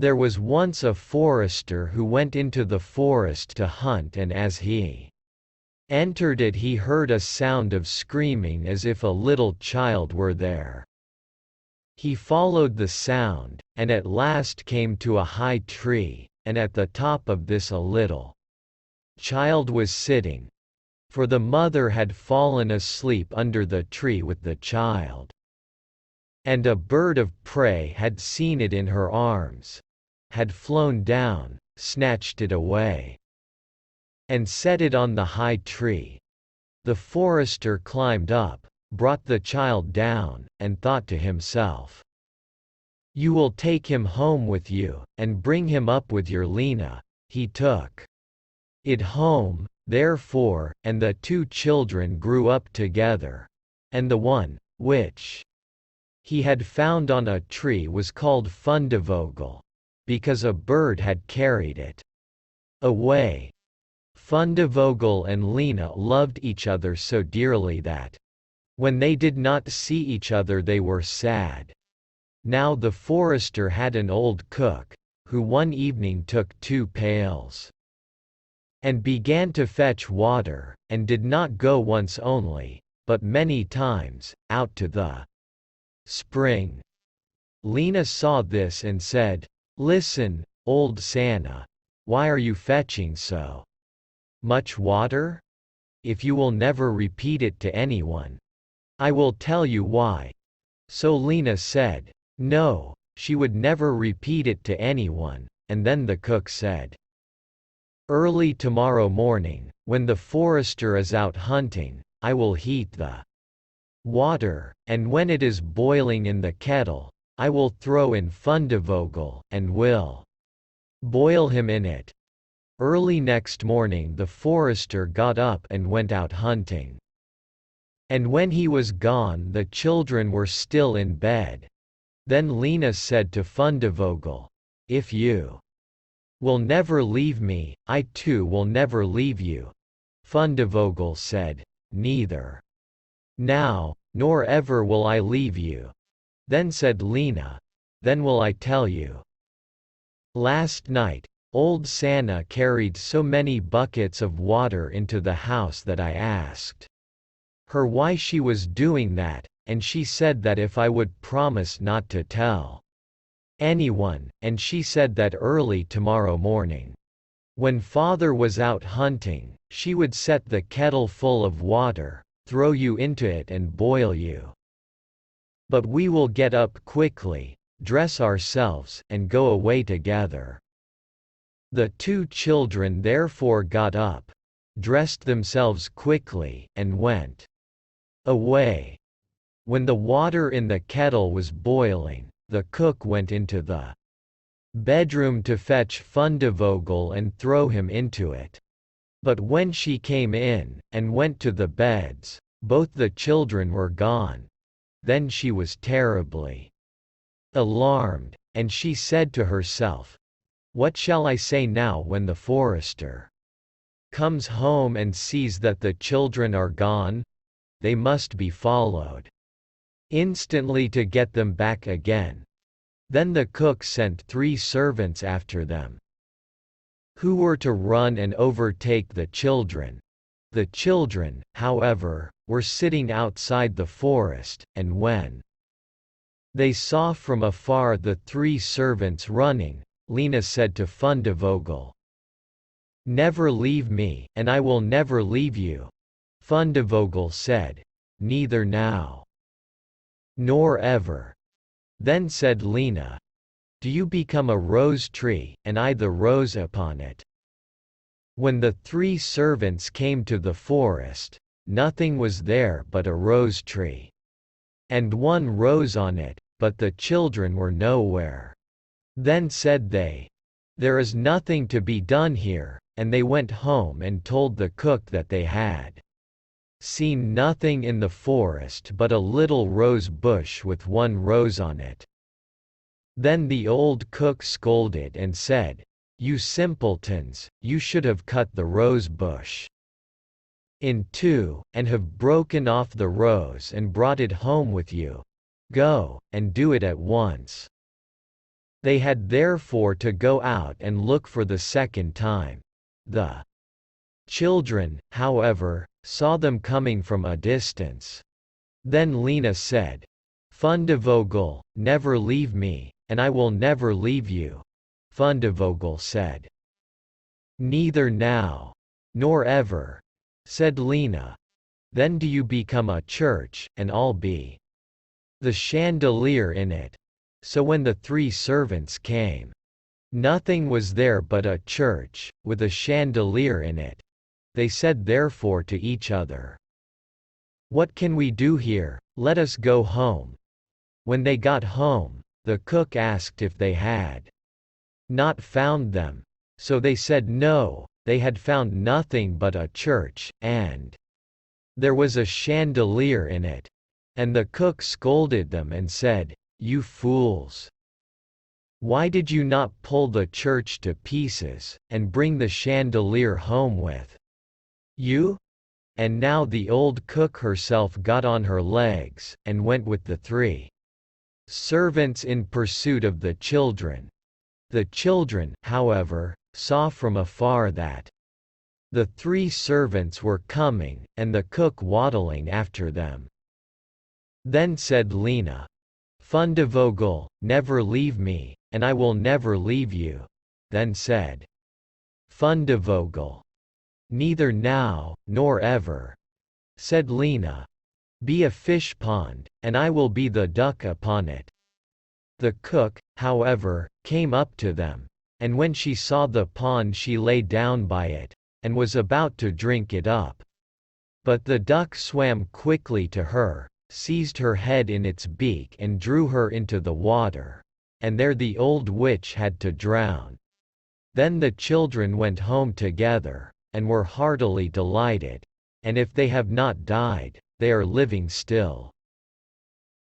There was once a forester who went into the forest to hunt, and as he entered it he heard a sound of screaming as if a little child were there. He followed the sound, and at last came to a high tree, and at the top of this a little child was sitting, for the mother had fallen asleep under the tree with the child. And a bird of prey had seen it in her arms, had flown down, snatched it away, and set it on the high tree. The forester climbed up, brought the child down, and thought to himself, "You will take him home with you, and bring him up with your Lena." He took it home, therefore, and the two children grew up together. And the one, which he had found on a tree was called Fundevogel, because a bird had carried it away. Fundevogel and Lena loved each other so dearly that, when they did not see each other, they were sad. Now the forester had an old cook, who one evening took 2 pails and began to fetch water, and did not go once only, but many times, out to the spring. Lena saw this and said, "Listen, old Santa, why are you fetching so much water? If you will never repeat it to anyone, I will tell you why." So Lena said, no, she would never repeat it to anyone, and then the cook said, "Early tomorrow morning, when the forester is out hunting, I will heat the water, and when it is boiling in the kettle, I will throw in Fundevogel, and will boil him in it." Early next morning the forester got up and went out hunting. And when he was gone the children were still in bed. Then Lena said to Fundevogel, "If you will never leave me, I too will never leave you." Fundevogel said, "Neither now, nor ever will I leave you." Then said Lena, "Then will I tell you. Last night, old Santa carried so many buckets of water into the house that I asked her why she was doing that, and she said that if I would promise not to tell anyone, and she said that early tomorrow morning, when father was out hunting, she would set the kettle full of water, throw you into it and boil you. But we will get up quickly, dress ourselves, and go away together." The two children therefore got up, dressed themselves quickly, and went away. When the water in the kettle was boiling, the cook went into the bedroom to fetch Fundevogel and throw him into it. But when she came in, and went to the beds, both the children were gone. Then she was terribly alarmed, and she said to herself, "What shall I say now when the forester comes home and sees that the children are gone? They must be followed instantly to get them back again." Then the cook sent 3 servants after them, who were to run and overtake the children. The children, however, were sitting outside the forest, and when they saw from afar the 3 servants running, Lena said to Fundevogel, "Never leave me, and I will never leave you." Fundevogel said, "Neither now, nor ever." Then said Lena, "Do you become a rose tree, and I the rose upon it." When the 3 servants came to the forest, nothing was there but a rose tree, and 1 rose on it, but the children were nowhere. Then said they, "There is nothing to be done here," and they went home and told the cook that they had seen nothing in the forest but a little rose bush with 1 rose on it. Then the old cook scolded and said, "You simpletons, you should have cut the rose bush in 2, and have broken off the rose and brought it home with you. Go, and do it at once." They had therefore to go out and look for the second time. The children, however, saw them coming from a distance. Then Lena said, "Fundevogel, never leave me, and I will never leave you." Fundevogel said, "Neither now, nor ever," said Lena. "Then do you become a church, and I'll be the chandelier in it." So when the 3 servants came, nothing was there but a church, with a chandelier in it. They said therefore to each other, "What can we do here? Let us go home." When they got home, the cook asked if they had not found them. So they said no, they had found nothing but a church, and there was a chandelier in it. And the cook scolded them and said, "You fools! Why did you not pull the church to pieces, and bring the chandelier home with you?" And now the old cook herself got on her legs, and went with the 3 servants in pursuit of the children. The children, however, saw from afar that the 3 servants were coming, and the cook waddling after them. Then said Lena, "Fundevogel, never leave me, and I will never leave you." Then said Fundevogel, "Neither now, nor ever." Said Lena, "Be a fish pond, and I will be the duck upon it." The cook, however, came up to them, and when she saw the pond she lay down by it, and was about to drink it up. But the duck swam quickly to her, seized her head in its beak and drew her into the water, and there the old witch had to drown. Then the children went home together, and were heartily delighted, and if they have not died, they are living still.